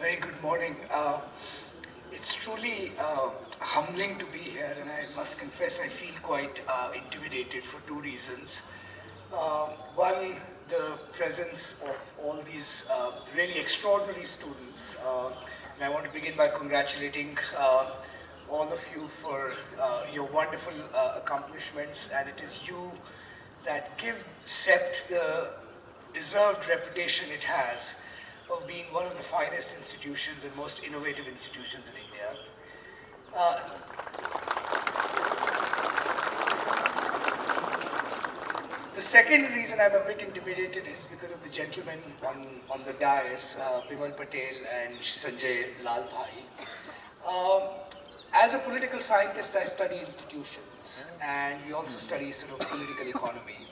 Very good morning. It's truly humbling to be here, and I must confess I feel quite intimidated for two reasons. One, the presence of all these really extraordinary students. And I want to begin by congratulating all of you for your wonderful accomplishments, and it is you that give CEPT the deserved reputation it has of being one of the finest institutions and most innovative institutions in India. The second reason I'm a bit intimidated is because of the gentlemen on the dais, Bimal Patel and Sanjay Lalbhai. As a political scientist, I study institutions, and we also study sort of political economy.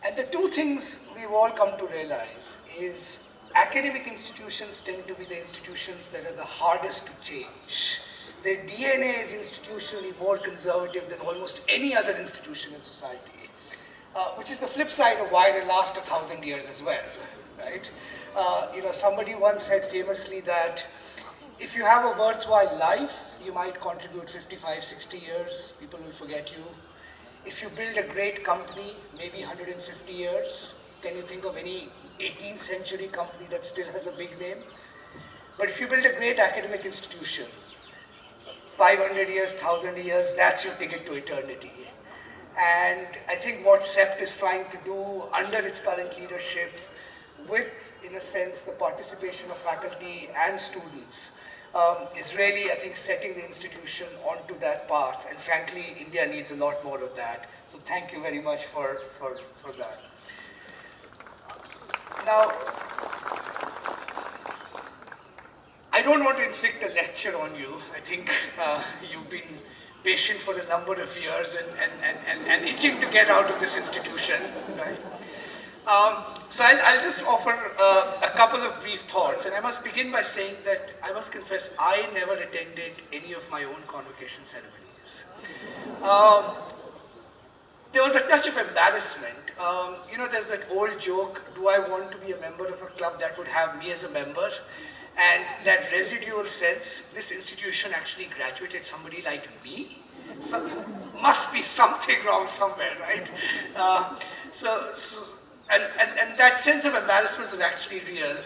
And the two things we've all come to realize is academic institutions tend to be the institutions that are the hardest to change. Their DNA is institutionally more conservative than almost any other institution in society, which is the flip side of why they last 1,000 years as well, right? Somebody once said famously that if you have a worthwhile life, you might contribute 55, 60 years, people will forget you. If you build a great company, maybe 150 years. Can you think of any 18th century company that still has a big name? But if you build a great academic institution, 500 years, 1,000 years, that's your ticket to eternity. And I think what CEPT is trying to do under its current leadership, with, in a sense, the participation of faculty and students, is really, I think, setting the institution onto that path. And frankly, India needs a lot more of that. So thank you very much for that. Now, I don't want to inflict a lecture on you. I think you've been patient for a number of years and itching to get out of this institution, right? So I'll just offer a couple of brief thoughts, and I must begin by saying that I must confess I never attended any of my own convocation ceremonies. There was a touch of embarrassment. There's that old joke, do I want to be a member of a club that would have me as a member? And that residual sense, this institution actually graduated somebody like me? Must be something wrong somewhere, right? And that sense of embarrassment was actually real,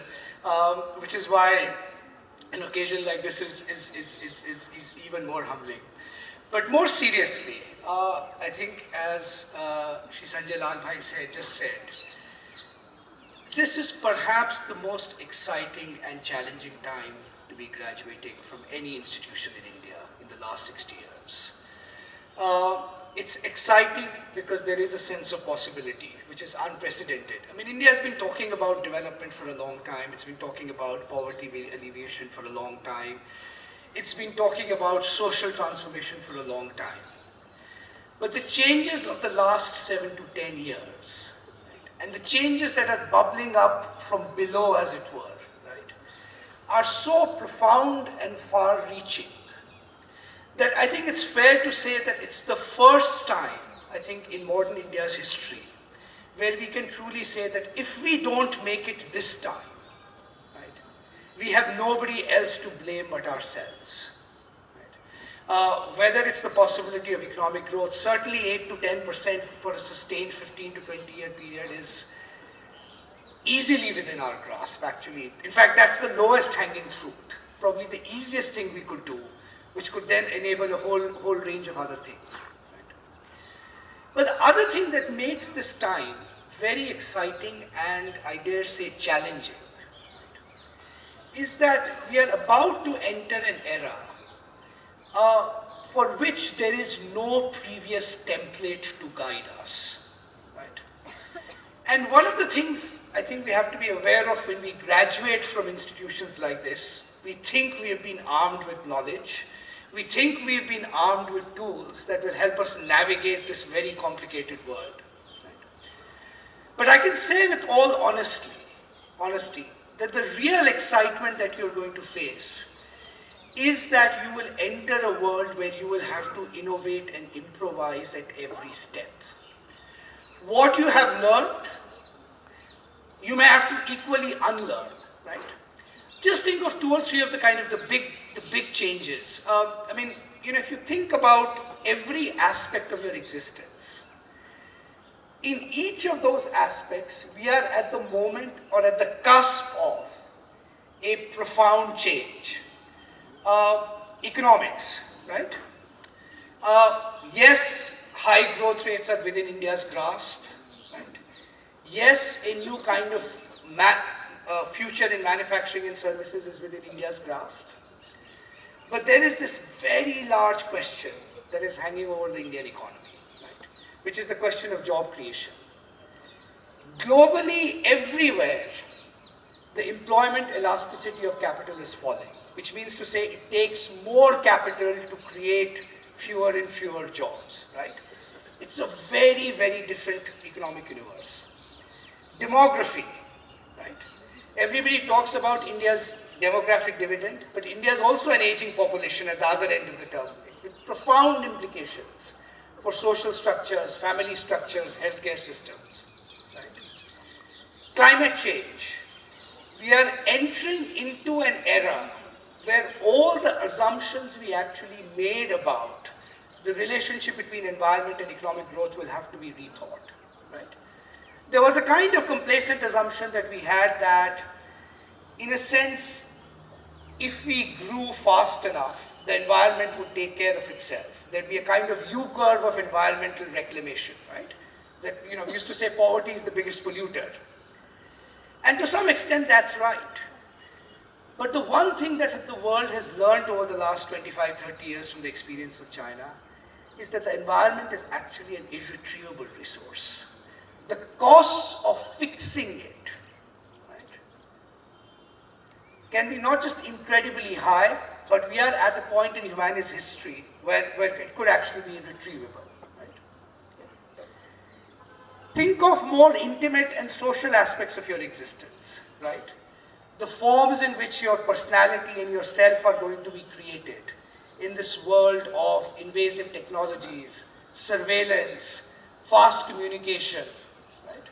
which is why an occasion like this is even more humbling. But more seriously, I think as Shri Sanjay Lalbhai just said, this is perhaps the most exciting and challenging time to be graduating from any institution in India in the last 60 years. It's exciting because there is a sense of possibility, which is unprecedented. I mean, India has been talking about development for a long time. It's been talking about poverty alleviation for a long time. It's been talking about social transformation for a long time. But the changes of the last 7 to 10 years, right, and the changes that are bubbling up from below, as it were, right, are so profound and far-reaching that I think it's fair to say that it's the first time, I think, in modern India's history, where we can truly say that if we don't make it this time, we have nobody else to blame but ourselves. Right? Whether it's the possibility of economic growth, certainly 8 to 10% for a sustained 15 to 20 year period is easily within our grasp, actually. In fact, that's the lowest hanging fruit, probably the easiest thing we could do, which could then enable a whole range of other things. Right? But the other thing that makes this time very exciting and, I dare say, challenging is that we are about to enter an era for which there is no previous template to guide us. Right? And one of the things I think we have to be aware of when we graduate from institutions like this, we think we have been armed with knowledge, we think we've been armed with tools that will help us navigate this very complicated world. Right? But I can say with all honesty, that the real excitement that you're going to face is that you will enter a world where you will have to innovate and improvise at every step. What you have learned, you may have to equally unlearn, right? Just think of two or three of the kind of the big changes. I mean, if you think about every aspect of your existence, in each of those aspects, we are at the moment or at the cusp of a profound change. Economics, right? Yes, high growth rates are within India's grasp, right? Yes, a new kind of future in manufacturing and services is within India's grasp. But there is this very large question that is hanging over the Indian economy, right? Which is the question of job creation. Globally, everywhere, the employment elasticity of capital is falling, which means to say it takes more capital to create fewer and fewer jobs, right? It's a very, very different economic universe. Demography, right? Everybody talks about India's demographic dividend, but India is also an aging population at the other end of the term, with profound implications for social structures, family structures, healthcare systems, right? Climate change. We are entering into an era where all the assumptions we actually made about the relationship between environment and economic growth will have to be rethought, right? There was a kind of complacent assumption that we had that, in a sense, if we grew fast enough, the environment would take care of itself. There'd be a kind of U-curve of environmental reclamation, right? That, we used to say poverty is the biggest polluter. And to some extent, that's right. But the one thing that the world has learned over the last 25, 30 years from the experience of China is that the environment is actually an irretrievable resource. The costs of fixing it, right, can be not just incredibly high, but we are at a point in humanity's history where it could actually be irretrievable. Think of more intimate and social aspects of your existence, right? The forms in which your personality and yourself are going to be created in this world of invasive technologies, surveillance, fast communication, right?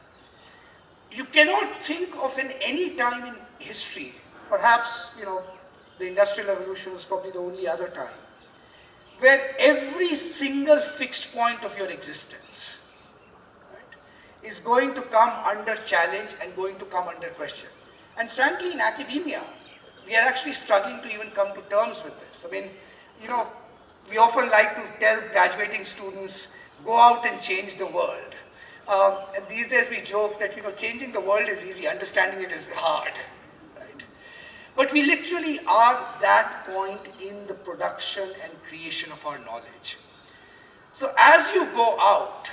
You cannot think of any time in history, perhaps, the Industrial Revolution was probably the only other time, where every single fixed point of your existence is going to come under challenge and going to come under question. And frankly, in academia, we are actually struggling to even come to terms with this. I mean, we often like to tell graduating students, go out and change the world. And these days we joke that, changing the world is easy, understanding it is hard, right? But we literally are that point in the production and creation of our knowledge. So as you go out,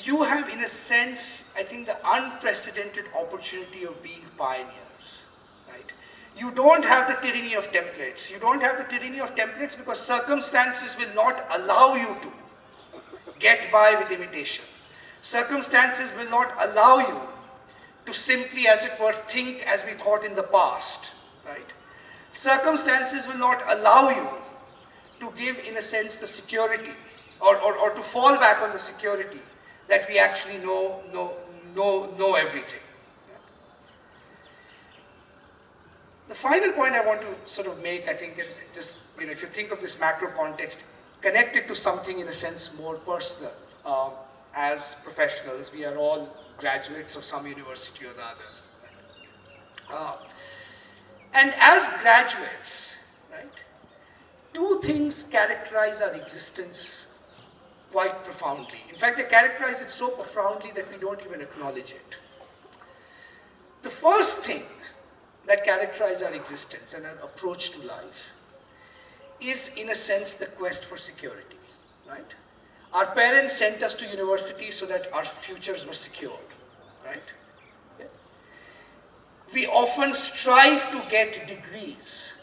you have, in a sense, I think, the unprecedented opportunity of being pioneers, right? You don't have the tyranny of templates. You don't have the tyranny of templates because circumstances will not allow you to get by with imitation. Circumstances will not allow you to simply, as it were, think as we thought in the past, right? Circumstances will not allow you to give, in a sense, the security or to fall back on the security that we actually know everything. The final point I want to sort of make, I think, is just, if you think of this macro context, connected to something in a sense more personal. As professionals, we are all graduates of some university or the other. And as graduates, right, two things characterize our existence quite profoundly. In fact, they characterize it so profoundly that we don't even acknowledge it. The first thing that characterizes our existence and our approach to life is, in a sense, the quest for security, right? Our parents sent us to university so that our futures were secured, right? Yeah. We often strive to get degrees,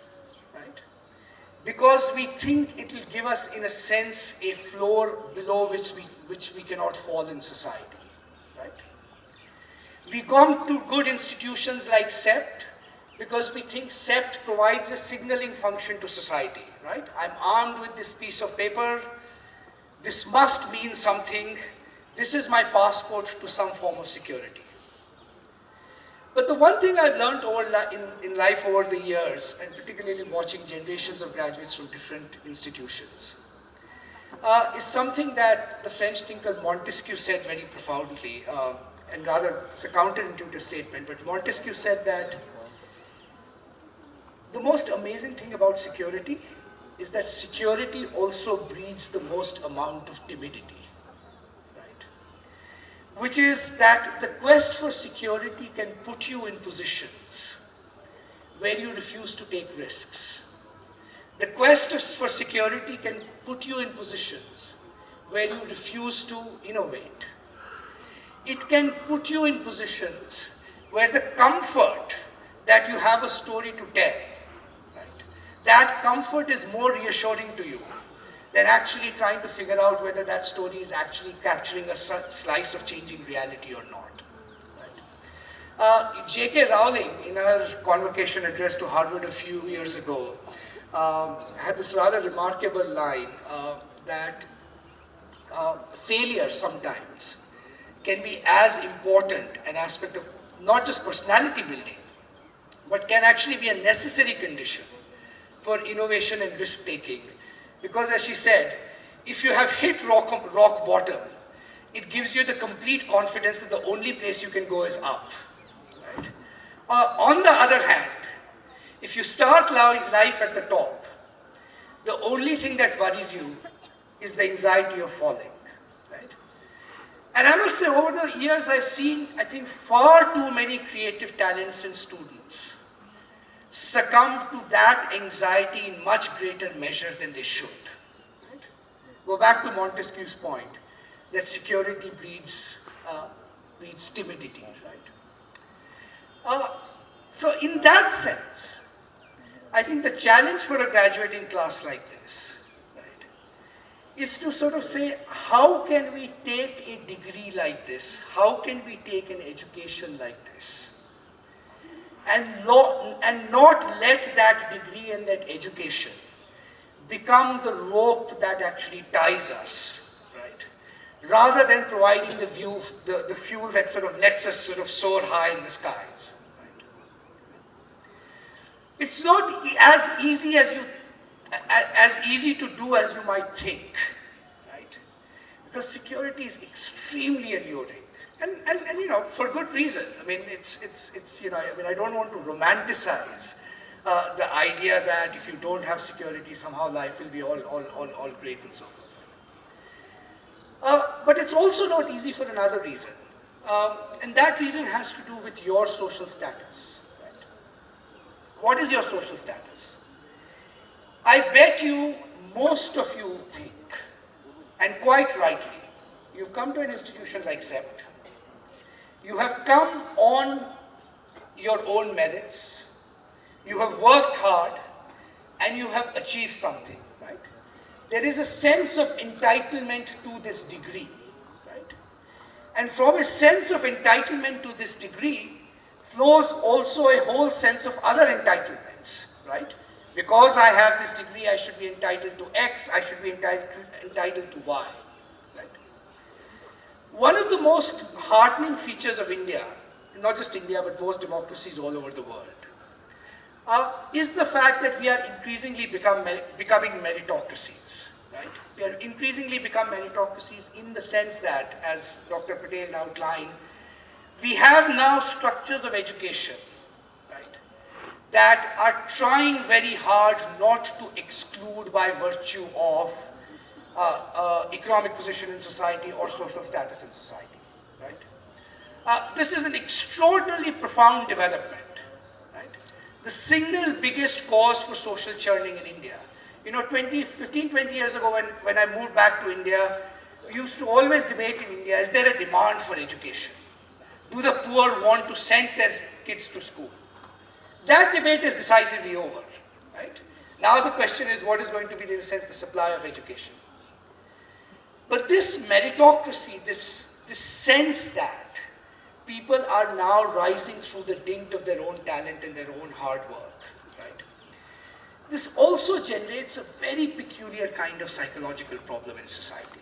because we think it will give us, in a sense, a floor below which we cannot fall in society, right? We come to good institutions like CEPT because we think CEPT provides a signaling function to society, right? I'm armed with this piece of paper. This must mean something. This is my passport to some form of security. But the one thing I've learned in life over the years, and particularly watching generations of graduates from different institutions, is something that the French thinker Montesquieu said very profoundly, and rather it's a counterintuitive statement, but Montesquieu said that the most amazing thing about security is that security also breeds the most amount of timidity, right? Which is that the quest for security can put you in positions where you refuse to take risks. The quest for security can put you in positions where you refuse to innovate. It can put you in positions where the comfort that you have a story to tell, right, that comfort is more reassuring to you than actually trying to figure out whether that story is actually capturing a slice of changing reality or not. J.K. Rowling, in her Convocation address to Harvard a few years ago, had this rather remarkable line that failure sometimes can be as important an aspect of not just personality building, but can actually be a necessary condition for innovation and risk-taking. Because as she said, if you have hit rock bottom, it gives you the complete confidence that the only place you can go is up. Right? On the other hand, if you start life at the top, the only thing that worries you is the anxiety of falling. Right? And I must say, over the years, I've seen, I think, far too many creative talents and students succumb to that anxiety in much greater measure than they should. Right? Go back to Montesquieu's point that security breeds timidity. Right? So in that sense, I think the challenge for a graduating class like this, right, is to sort of say, how can we take a degree like this, how can we take an education like this, and not let that degree and that education become the rope that actually ties us, right, rather than providing the fuel that sort of lets us sort of soar high in the skies. It's not as easy to do as you might think, right? Because security is extremely alluring, and you know, for good reason. I mean, it's you know, I mean, I don't want to romanticize the idea that if you don't have security, somehow life will be all great and so forth. But it's also not easy for another reason, and that reason has to do with your social status. What is your social status? I bet you, most of you think, and quite rightly, you've come to an institution like CEPT. You have come on your own merits, you have worked hard, and you have achieved something, right? There is a sense of entitlement to this degree, right? And from a sense of entitlement to this degree, flows also a whole sense of other entitlements, right? Because I have this degree, I should be entitled to X, I should be entitled to Y, right? One of the most heartening features of India, not just India, but most democracies all over the world, is the fact that we are increasingly becoming meritocracies, right? We are increasingly become meritocracies in the sense that, as Dr. Patel outlined, we have now structures of education, right, that are trying very hard not to exclude by virtue of economic position in society or social status in society, right? This is an extraordinarily profound development, right? The single biggest cause for social churning in India. You know, 15-20 years ago when I moved back to India, we used to always debate in India, is there a demand for education? Do the poor want to send their kids to school? That debate is decisively over, right? Now the question is, what is going to be, in a sense, the supply of education? But this meritocracy, this sense that people are now rising through the dint of their own talent and their own hard work, right? This also generates a very peculiar kind of psychological problem in society.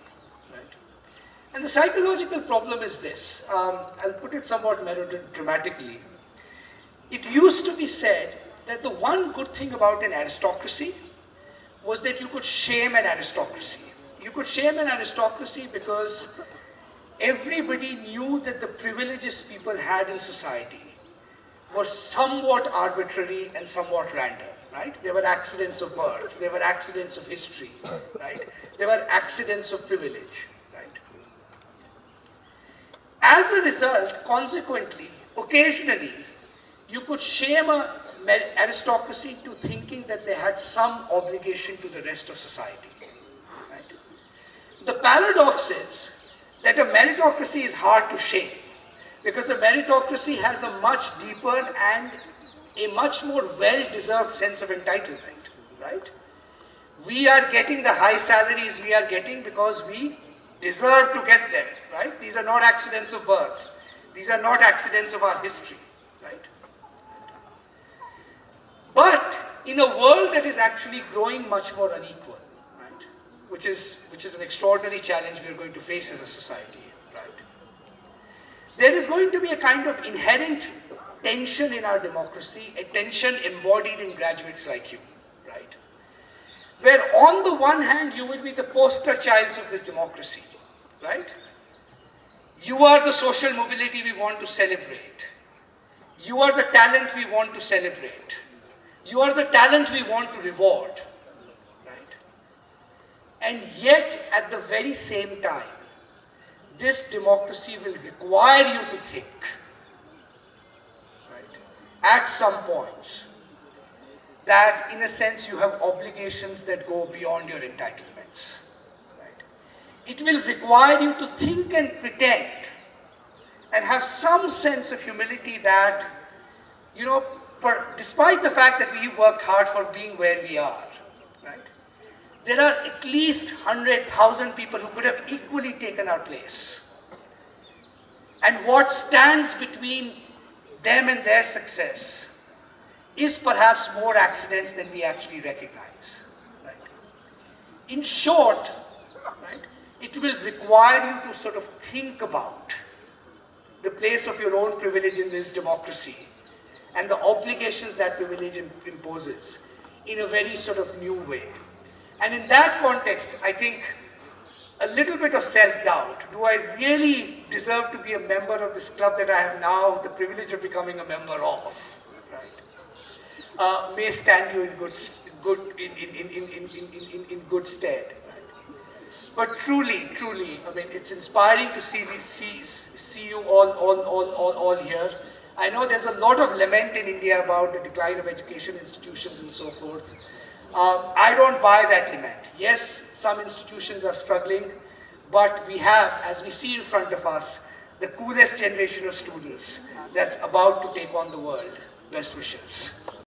And the psychological problem is this. I'll put it somewhat melodramatically. It used to be said that the one good thing about an aristocracy was that you could shame an aristocracy. You could shame an aristocracy because everybody knew that the privileges people had in society were somewhat arbitrary and somewhat random, right? There were accidents of birth, there were accidents of history, right? There were accidents of privilege, right? As a result, consequently, occasionally, you could shame an aristocracy to thinking that they had some obligation to the rest of society, right? The paradox is that a meritocracy is hard to shame because a meritocracy has a much deeper and a much more well-deserved sense of entitlement, right? We are getting the high salaries we are getting because we deserve to get them, right? These are not accidents of birth. These are not accidents of our history, right? But in a world that is actually growing much more unequal, right? Which is an extraordinary challenge we are going to face as a society, right? There is going to be a kind of inherent tension in our democracy, a tension embodied in graduates like you, right? Where on the one hand, you will be the poster childs of this democracy, right? You are the social mobility we want to celebrate. You are the talent we want to celebrate. You are the talent we want to reward, right? And yet, at the very same time, this democracy will require you to think, right, at some points, that in a sense you have obligations that go beyond your entitlements, right? It will require you to think and pretend and have some sense of humility that, you know, despite the fact that we worked hard for being where we are, right? There are at least 100,000 people who could have equally taken our place. And what stands between them and their success is perhaps more accidents than we actually recognize, right? In short, right, it will require you to sort of think about the place of your own privilege in this democracy and the obligations that privilege imposes in a very sort of new way. And in that context, I think a little bit of self-doubt. Do I really deserve to be a member of this club that I have now the privilege of becoming a member of, right? May stand you in good stead. Right? But truly, I mean, it's inspiring to see you all here. I know there's a lot of lament in India about the decline of education institutions and so forth. I don't buy that lament. Yes, some institutions are struggling, but we have, as we see in front of us, the coolest generation of students that's about to take on the world. Best wishes.